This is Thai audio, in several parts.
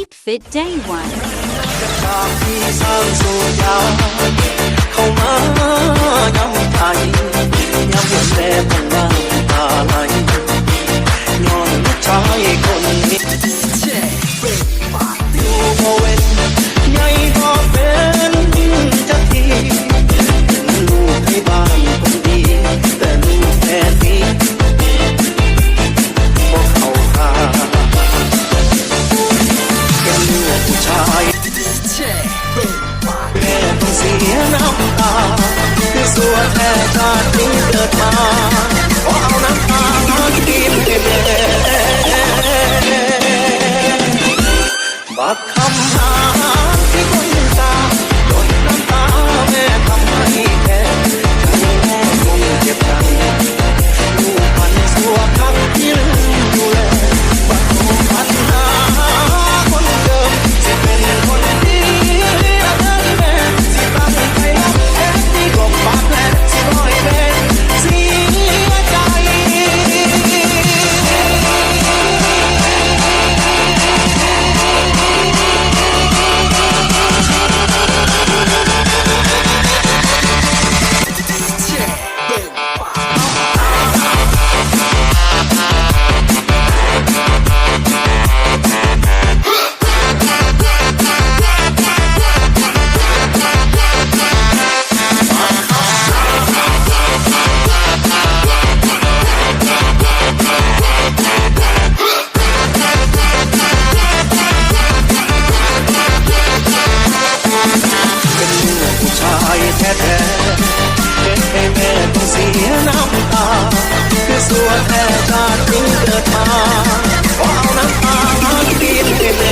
Keep Fit Day 1จากที่สร้างสู่ยาเข้ามาย้ำไทยย้ำเห็นแม่ต้องน้ำตาไหลย้อนลูกชายคนนี้อยู่บ่เว้นใหญ่บ่เป็นจักทีเป็นลูกให้บ้านคนดีแต่ลูกแม่นี้บ่เข้าท่าแค่เลือกผู้ชายแม่ต้องเสียน้ำตาคือสัวแท้ชาตินี้เกิดมาขอเอาน้ำตามากินให้แม่บัดคำหาที่คนตาโดยน้ำตาแม่ทำให้แค่ใจแม่คงเจ็บใจลูกพันสัวพักที่ลืมดูแลบัดโทพันหาคนเดิมจะเป็นคนดีและเดินแม่สิตั้งใจรักแท้ที่กบปากแม่สิบ่อยแม่เสียใจแท้ๆเป็นให้แม่ต้องเสียน้ำตาคือสัวแท้ชาตินี้เกิดมาขอเอาน้ำตามากินให้แม่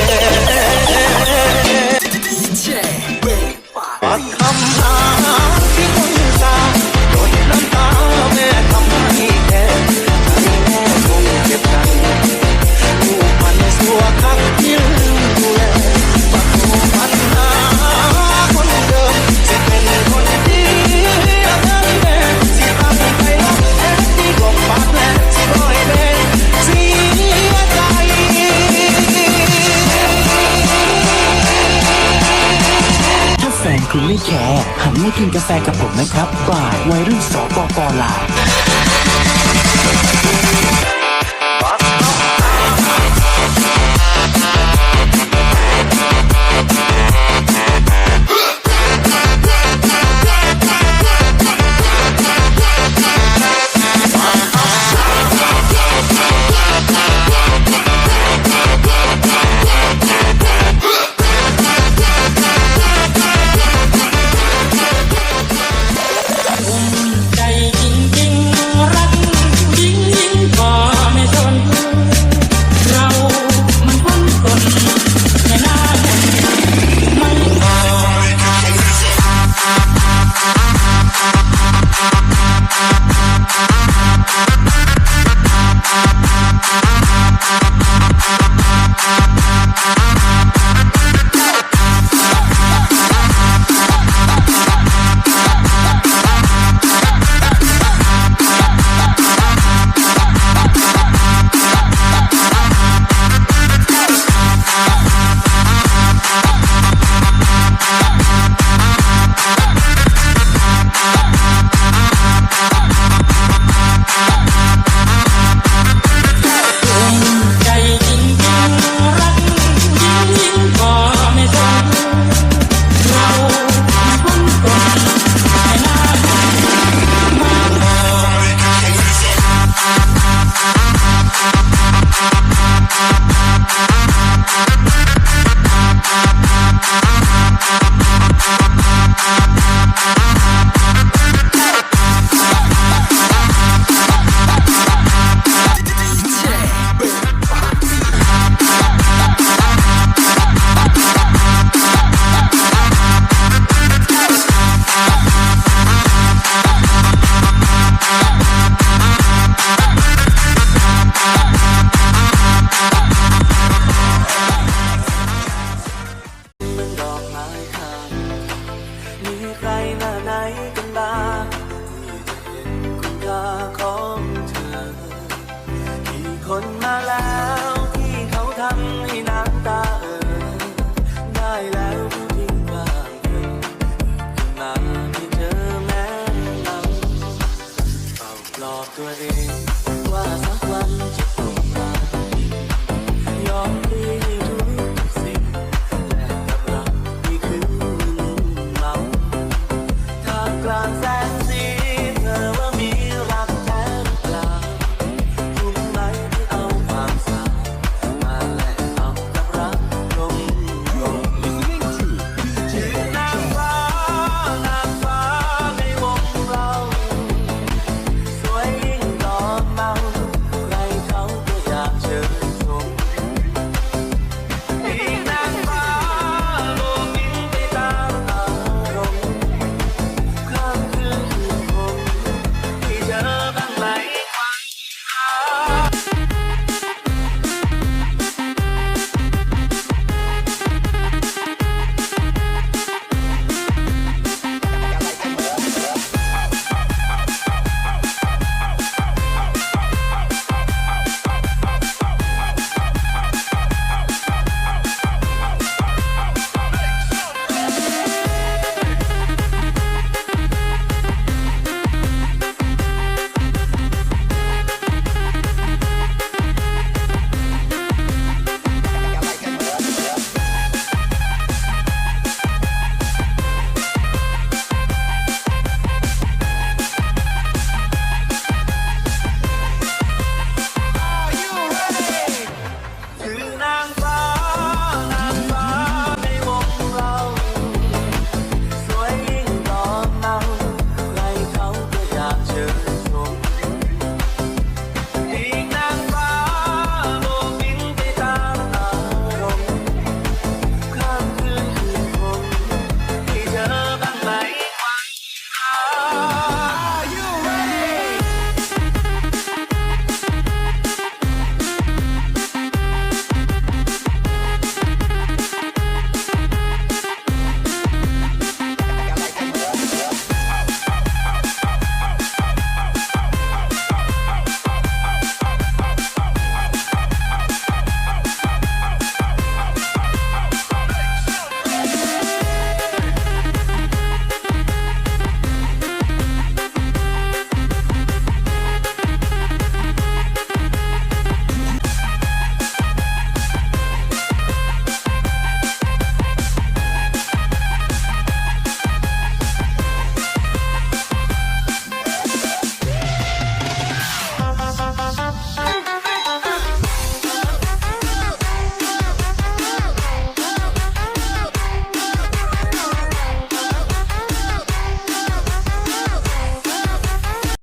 ปัดคำหาที่คนตาโดยน้ำตาแม่ทำให้แค่ใจแม่คงเจ็บใจลูกมันสัวคักที่ลืมดูแลปัดโทพันหาคนเดิมจะเป็นคนดีและเดินแม่สิตั้งใจรักแท้ที่กบปากแม่สิบ่อยแม่เสียใจถ้าแฟนคุณไม่แคร์หันมากินกาแฟกับผมนะครับบ่ายวัยรุ่นสปป.ลาว